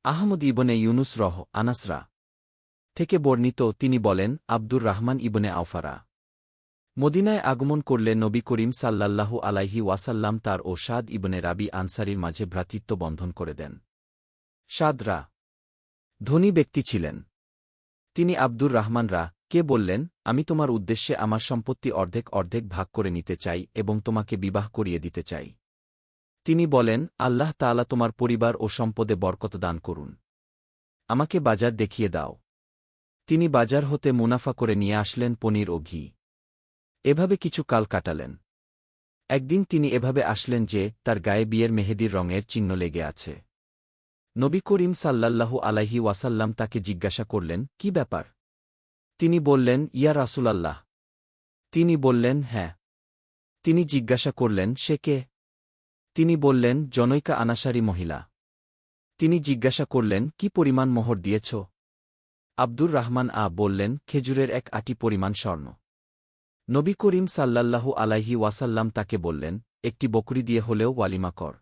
আহমদ ইবনে ইউনুস আনাসরা থেকে বর্ণিত, তিনি বলেন, আব্দুর রাহমান ইবনে আওফারা মদিনায় আগমন করলে নবী করিম সাল্লাল্লাহু আলাইহি ওয়াসাল্লাম তার ও সাদ ইবনে রাবি আনসারীর মাঝে ভ্রাতৃত্ব বন্ধন করে দেন। সাদরা ধনী ব্যক্তি ছিলেন। তিনি আব্দুর রাহমানরা কে বললেন, আমি তোমার উদ্দেশ্যে আমার সম্পত্তি অর্ধেক অর্ধেক ভাগ করে নিতে চাই এবং তোমাকে বিবাহ করিয়ে দিতে চাই। তিনি বলেন, আল্লাহ তাআলা তোমার পরিবার ও সম্পদে বরকত দান করুন। আমাকে বাজার দেখিয়ে দাও। তিনি বাজার হতে মুনাফা করে নিয়ে আসলেন পনির ও ঘি। এভাবে কিছু কাল কাটালেন। একদিন তিনি এভাবে আসলেন যে তার গায়ে বিয়ের মেহেদির রঙের চিহ্ন লেগে আছে। নবী করিম সাল্লাল্লাহু আলাইহি ওয়াসাল্লাম তাকে জিজ্ঞাসা করলেন, কি ব্যাপার? তিনি বললেন, ইয়া রাসূলাল্লাহ। তিনি বললেন, হ্যাঁ। তিনি জিজ্ঞাসা করলেন, সে কে? তিনি বললেন, জনৈকা আনাসারী মহিলা। তিনি জিজ্ঞাসা করলেন, কি পরিমাণ মোহর দিয়েছ? আব্দুর রাহমান বললেন, খেজুরের এক আটি পরিমাণ স্বর্ণ। নবী করিম সাল্লাল্লাহু আলাইহি ওয়াসাল্লাম তাকে বললেন, একটি বকরি দিয়ে হলেও ওয়ালিমা কর।